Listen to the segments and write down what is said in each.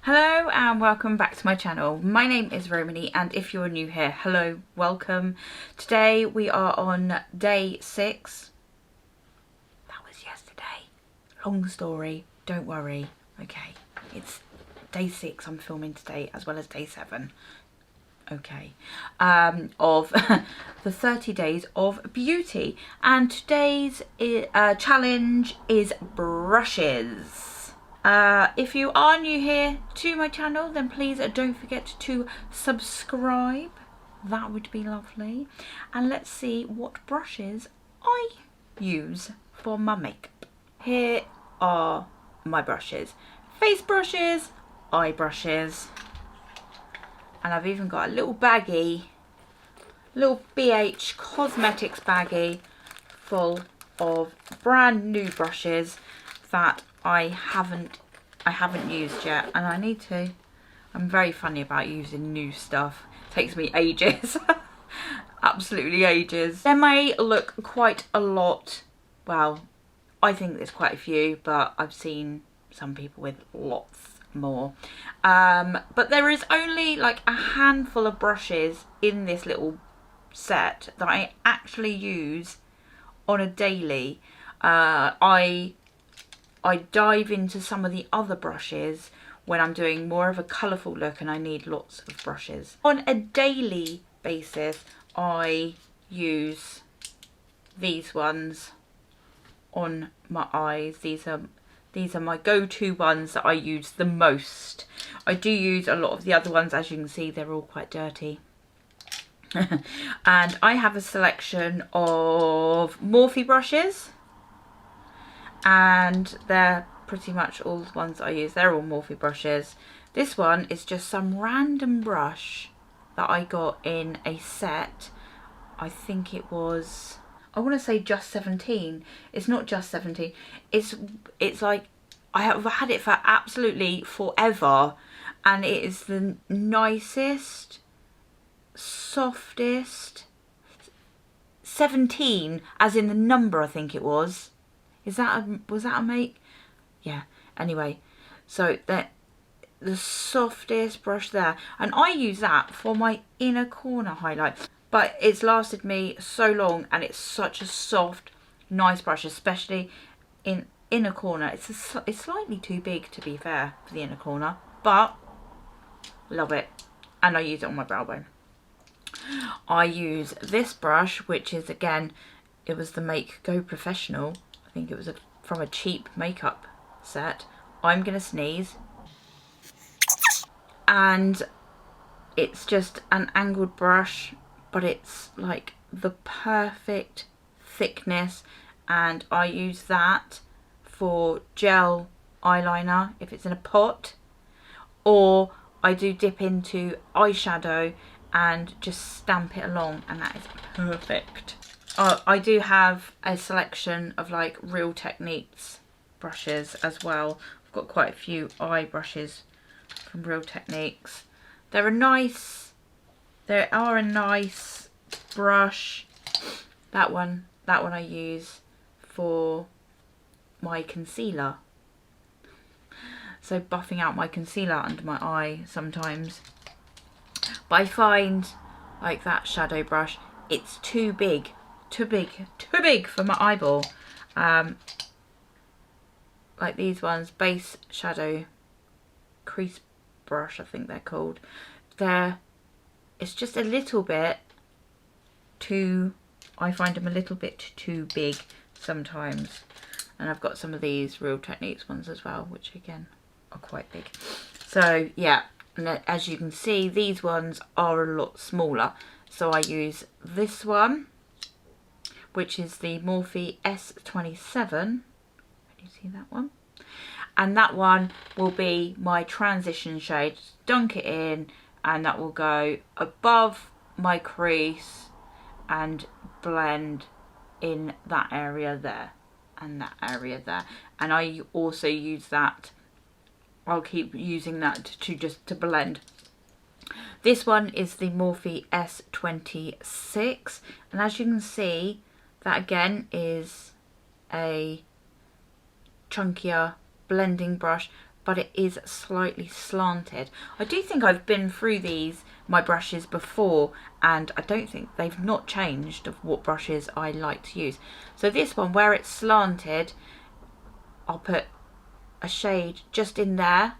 Hello and welcome back to my channel. My name is Romany and if you're new here, hello, welcome. Today we are on day 6. That was yesterday. Long story, don't worry. Okay, it's day 6 I'm filming today as well as day 7. Okay, of the 30 days of beauty, and today's challenge is brushes. If you are new here to my channel, then please don't forget to subscribe. That would be lovely. And let's see what brushes I use for my makeup. Here are my brushes. Face brushes, eye brushes. And I've even got a little baggie, little BH Cosmetics baggie full of brand new brushes that I haven't used yet, and I need to. I'm very funny about using new stuff. It takes me ages. Absolutely ages. There may look quite a lot, well, I think there's quite a few, but I've seen some people with lots more. But there is only like a handful of brushes in this little set that I actually use on a daily. I dive into some of the other brushes when I'm doing more of a colourful look and I need lots of brushes. On a daily basis, I use these ones on my eyes. These are my go-to ones that I use the most. I do use a lot of the other ones. As you can see, they're all quite dirty. And I have a selection of Morphe brushes. And they're pretty much all the ones I use. They're all Morphe brushes. This one is just some random brush that I got in a set. I think it was, I want to say just 17. It's not just 17. It's like, I have had it for absolutely forever. And it is the nicest, softest, 17 as in the number, I think it was. Was that a make? Yeah. Anyway, so that the softest brush there, and I use that for my inner corner highlight. But it's lasted me so long, and it's such a soft, nice brush, especially in inner corner. It's slightly too big, to be fair, for the inner corner, but love it, and I use it on my brow bone. I use this brush, which is again, it was the Make Go Professional. I think it was from a cheap makeup set. I'm gonna sneeze. And it's just an angled brush, but it's like the perfect thickness, and I use that for gel eyeliner if it's in a pot, or I do dip into eyeshadow and just stamp it along, and that is perfect. I do have a selection of like Real Techniques brushes as well. I've got quite a few eye brushes from Real Techniques. They are a nice brush. That one I use for my concealer. So buffing out my concealer under my eye sometimes. But I find like that shadow brush, it's too big for my eyeball. Like these ones, base shadow crease brush, I think they're called. It's just a little bit too, I find them a little bit too big sometimes. And I've got some of these Real Techniques ones as well, which again are quite big. So yeah, and as you can see, these ones are a lot smaller. So I use this one, which is the Morphe S27. Can you see that one? And that one will be my transition shade. Dunk it in, and that will go above my crease and blend in that area there and that area there. And I also use that, I'll keep using that to blend. This one is the Morphe S26, and as you can see, that again is a chunkier blending brush, but it is slightly slanted. I do think I've been through my brushes before, and I don't think they've not changed of what brushes I like to use. So this one, where it's slanted, I'll put a shade just in there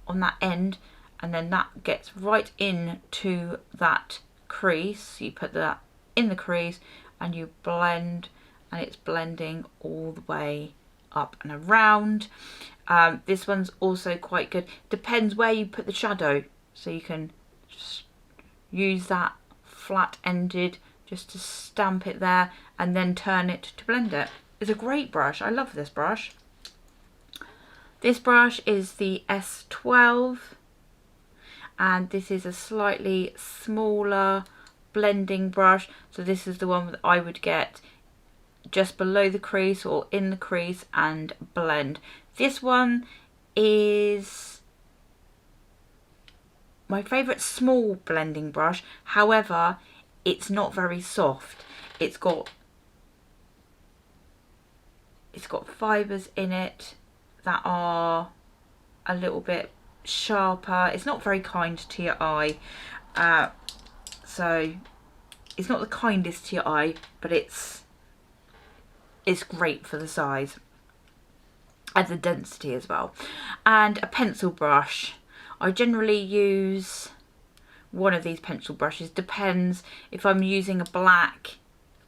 on that end, and then that gets right into that crease. So you put that in the crease and you blend, and it's blending all the way up and around. This one's also quite good. Depends where you put the shadow, so you can just use that flat ended just to stamp it there and then turn it to blend it. It's a great brush. I love this brush. This brush is the S12, and this is a slightly smaller blending brush. So this is the one that I would get just below the crease or in the crease and blend. This one is my favourite small blending brush. However, it's not very soft. It's got fibres in it that are a little bit sharper. It's not very kind to your eye. So it's not the kindest to your eye, but it's great for the size and the density as well. And a pencil brush. I generally use one of these pencil brushes. Depends. If I'm using a black,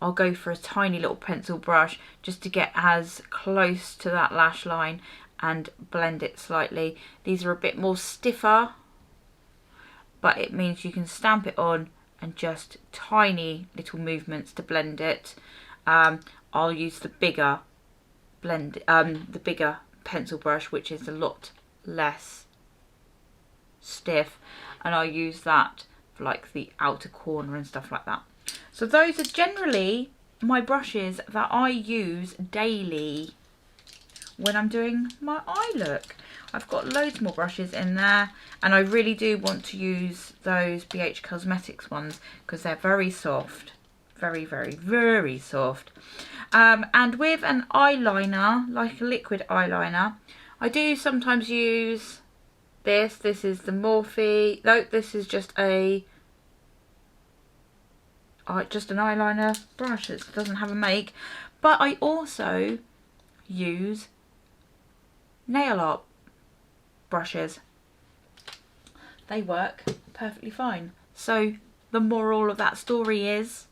I'll go for a tiny little pencil brush just to get as close to that lash line and blend it slightly. These are a bit more stiffer, but it means you can stamp it on and just tiny little movements to blend it. I'll use the bigger pencil brush, which is a lot less stiff, and I'll use that for like the outer corner and stuff like that. So those are generally my brushes that I use daily when I'm doing my eye look. I've got loads more brushes in there, and I really do want to use those BH Cosmetics ones because they're very soft. Very, very, very soft. And with an eyeliner, like a liquid eyeliner, I do sometimes use this. This is the Morphe. No, this is just an eyeliner brush. It doesn't have a make. But I also use nail art brushes. They work perfectly fine. So the moral of that story is,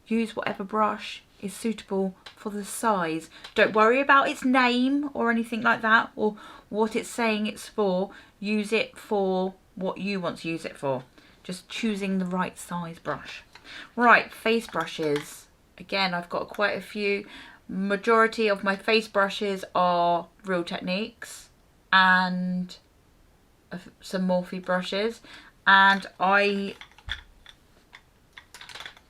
use whatever brush is suitable for the size. Don't worry about its name or anything like that, or what it's saying it's for. Use it for what you want to use it for. Just choosing the right size brush. Right, face brushes. Again, I've got quite a few. Majority of my face brushes are Real Techniques and some Morphe brushes, and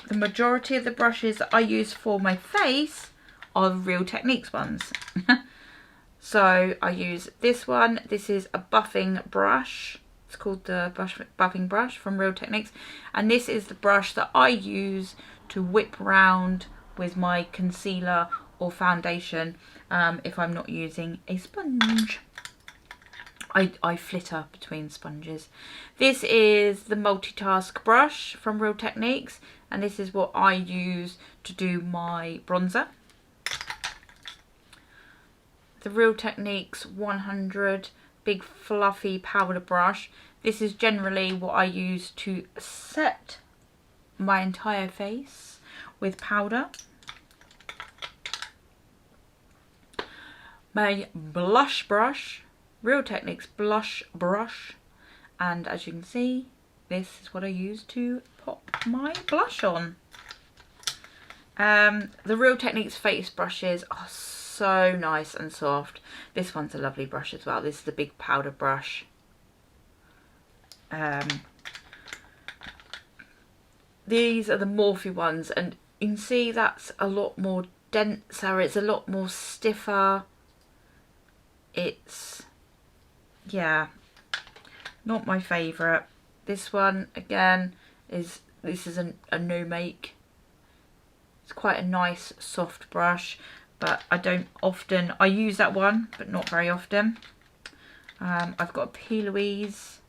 the majority of the brushes that I use for my face are the Real Techniques ones. So I use this one. This is a buffing brush. It's called the buffing brush from Real Techniques. And this is the brush that I use to whip round with my concealer or foundation if I'm not using a sponge. I flitter between sponges. This is the multitask brush from Real Techniques, and this is what I use to do my bronzer. The Real Techniques 100 big fluffy powder brush. This is generally what I use to set my entire face with powder. My blush brush, Real Techniques blush brush, and as you can see, this is what I use to pop my blush on. The Real Techniques face brushes are so nice and soft. This one's a lovely brush as well. This is the big powder brush. These are the Morphe ones, and you can see that's a lot more denser. It's a lot more stiffer. It's, yeah, not my favourite. This one again this is a new make. It's quite a nice soft brush, but I don't often, I use that one but not very often. I've got a P. Louise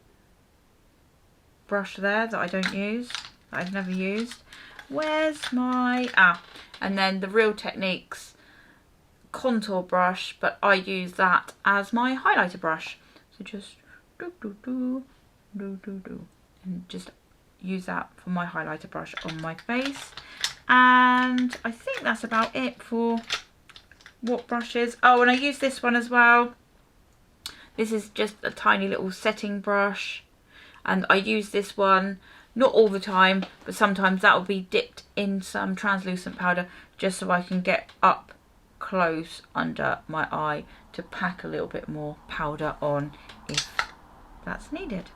brush there that I don't use, that I've never used. Where's my... and then the Real Techniques contour brush, but I use that as my highlighter brush. So just and just use that for my highlighter brush on my face. And I think that's about it for what brushes. Oh, and I use this one as well. This is just a tiny little setting brush, and I use this one not all the time, but sometimes that will be dipped in some translucent powder just so I can get up close under my eye to pack a little bit more powder on if that's needed.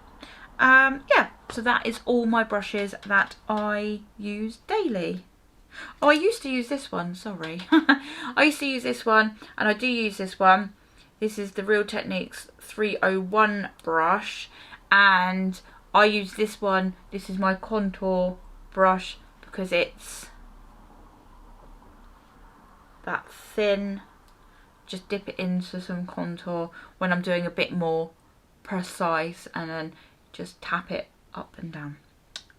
Yeah, so that is all my brushes that I use daily. Oh, I used to use this one, sorry. I used to use this one, and I do use this one. This is the Real Techniques 301 brush, and I use this one. This is my contour brush because it's that thin. Just dip it into some contour when I'm doing a bit more precise, and then just tap it up and down.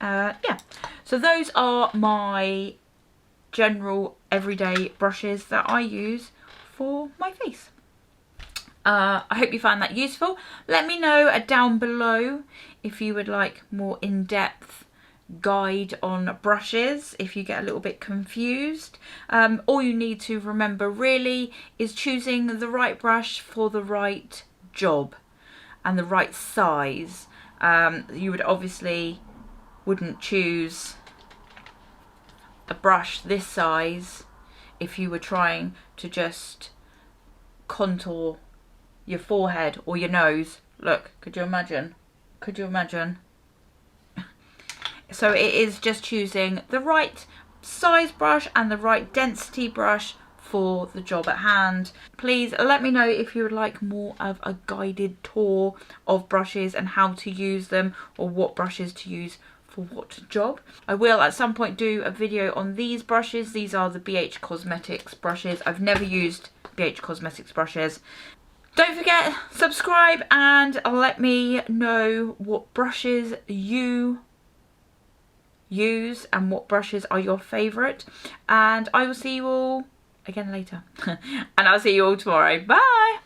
Yeah, so those are my general everyday brushes that I use for my face. I hope you found that useful. Let me know down below if you would like more in-depth guide on brushes, if you get a little bit confused. All you need to remember really is choosing the right brush for the right job and the right size. You would obviously wouldn't choose a brush this size if you were trying to just contour your forehead or your nose. Look, could you imagine? Could you imagine? So it is just choosing the right size brush and the right density brush for the job at hand. Please let me know if you would like more of a guided tour of brushes and how to use them, or what brushes to use for what job. I will at some point do a video on these brushes. These are the BH Cosmetics brushes. I've never used BH Cosmetics brushes. Don't forget, subscribe and let me know what brushes you use and what brushes are your favourite. And I will see you all again later. And I'll see you all tomorrow. Bye!